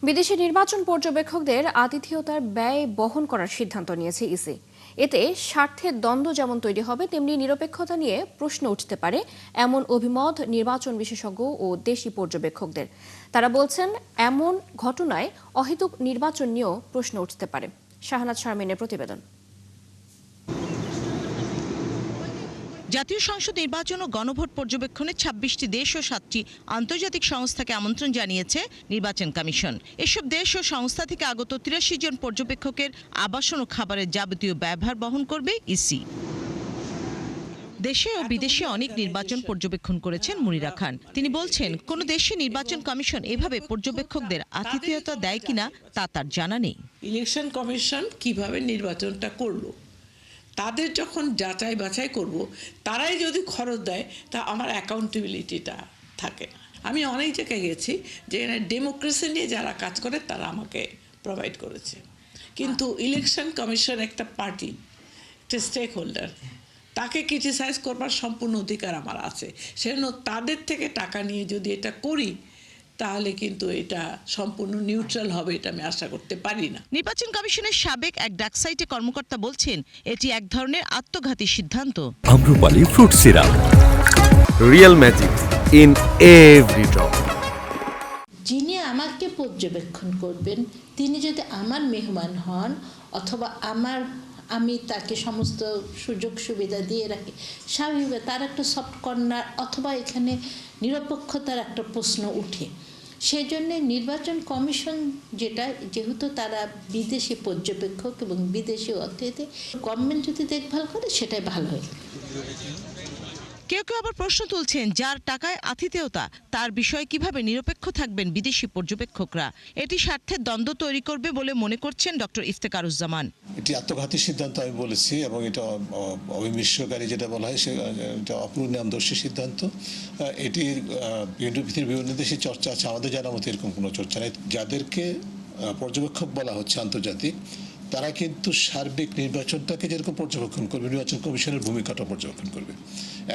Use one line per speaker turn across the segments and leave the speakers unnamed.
বিদেশি নির্বাচন পর্যবেক্ষকদের আতিথেয়তার ব্যয় বহন করার সিদ্ধান্ত নিয়েছে ইসি। এতে স্বার্থের দ্বন্দ্ব যেমন তৈরি হবে, তেমনি নিরপেক্ষতা নিয়ে প্রশ্ন উঠতে পারে এমন অভিমত নির্বাচন বিশেষজ্ঞ ও দেশি পর্যবেক্ষকদের। তারা বলছেন, এমন ঘটনায় অহেতুক নির্বাচন নিয়েও প্রশ্ন উঠতে পারে। শাহনাজ শারমিনের প্রতিবেদন।
জাতীয় সংসদ নির্বাচন ও গণভোট পর্যবেক্ষণে ২৬টি দেশ ও ৭টি আন্তর্জাতিক সংস্থাকে আমন্ত্রণ জানিয়েছে নির্বাচন কমিশন। এসব দেশ ও সংস্থা থেকে আগত ৮৩ জন পর্যবেক্ষকের আবাসন ও খাবারের যাবতীয় ব্যয়ভার বহন করবে ইসি। দেশে ও বিদেশে অনেক নির্বাচন পর্যবেক্ষণ করেছেন মুনিরা খান। তিনি বলছেন, কোন দেশে নির্বাচন কমিশন এভাবে পর্যবেক্ষকদের আতিথেয়তা দেয় কিনা তা তার জানা নেই।
ইলেকশন কমিশন কিভাবে নির্বাচনটা করলো, তাদের যখন যাচাই বাছাই করব, তারাই যদি খরচ দেয়, তা আমার অ্যাকাউন্টেবিলিটিটা থাকে না। আমি অনেক জায়গায় গেছি যেখানে ডেমোক্রেসি নিয়ে যারা কাজ করে তারা আমাকে প্রোভাইড করেছে, কিন্তু ইলেকশন কমিশন একটা পার্টি, একটা স্টেক হোল্ডার, তাকে ক্রিটিসাইজ করবার সম্পূর্ণ অধিকার আমার আছে। সেজন্য তাদের থেকে টাকা নিয়ে যদি এটা করি, তাহলে কিন্তু এটা সম্পূর্ণ নিউট্রাল হবে, এটা আমি আশা করতে পারি না।
নির্বাচন কমিশনের সাবেক এক ডাকসাইটে কর্মকর্তা বলছেন, এটি এক ধরনের আত্মঘাতী সিদ্ধান্ত।
Amrapali fruit syrup, real magic in every drop.
যিনি আমাকে পর্যবেক্ষণ করবেন, তিনি যদি আমার মেহমান হন অথবা আমি তাকে সমস্ত সুযোগ সুবিধা দিয়ে রাখি, স্বাভাবিকভাবে তার একটা সফট কর্নার অথবা এখানে নিরপেক্ষতার একটা প্রশ্ন উঠে। সেই জন্যে নির্বাচন কমিশন যেহেতু তারা বিদেশি পর্যবেক্ষক এবং বিদেশি অতিথি, গভর্নমেন্ট যদি দেখভাল করে সেটাই ভালো হয়।
কেউ কেউ আবার প্রশ্ন তুলছেন, যার টাকায় আতিথেয়তা তার বিষয়ে কিভাবে নিরপেক্ষ থাকবেন বিদেশি পর্যবেক্ষকরা। এটি স্বার্থের দ্বন্দ্ব তৈরি করবে বলে মনে করছেন ডক্টর ইফতেখারুজ্জামান।
এটি আত্মঘাতী সিদ্ধান্ত আমি বলেছি, এবং এটা অবিমিশ্রকারী যেটা বলা হয়, এটা অপরিণামদর্শী সিদ্ধান্ত। এটির পৃথিবীর বিভিন্ন দেশে চর্চা আছে, আমাদের জানার মতো এরকম কোনো চর্চা নেই। যাদেরকে পর্যবেক্ষক বলা হচ্ছে আন্তর্জাতিক, তারা কিন্তু সার্বিক নির্বাচনটাকে যেরকম পর্যবেক্ষণ করবে, নির্বাচন কমিশনের ভূমিকাটা পর্যবেক্ষণ করবে।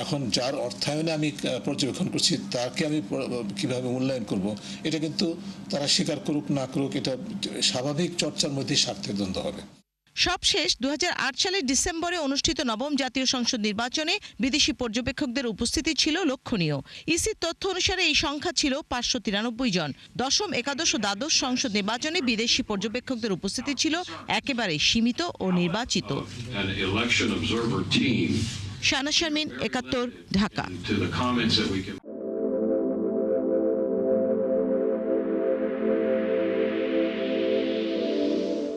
এখন যার অর্থায়নে আমি পর্যবেক্ষণ করছি, তাকে আমি কিভাবে মূল্যায়ন করব, এটা কিন্তু তারা স্বীকার করুক না করুক, এটা স্বাভাবিক চর্চার মধ্যে স্বার্থের দ্বন্দ্ব হবে।
সবশেষ ২০০৮ সালের ডিসেম্বরে অনুষ্ঠিত নবম জাতীয় সংসদ নির্বাচনে বিদেশি পর্যবেক্ষকদের উপস্থিতি ছিল লক্ষণীয়। ইসির তথ্য অনুসারে এই সংখ্যা ছিল ৫৯৩ জন। দশম, একাদশ ও দ্বাদশ সংসদ নির্বাচনে বিদেশি পর্যবেক্ষকদের উপস্থিতি ছিল একেবারে সীমিত ও নির্বাচিত। শাহনাজ শারমিন, ৭১, ঢাকা।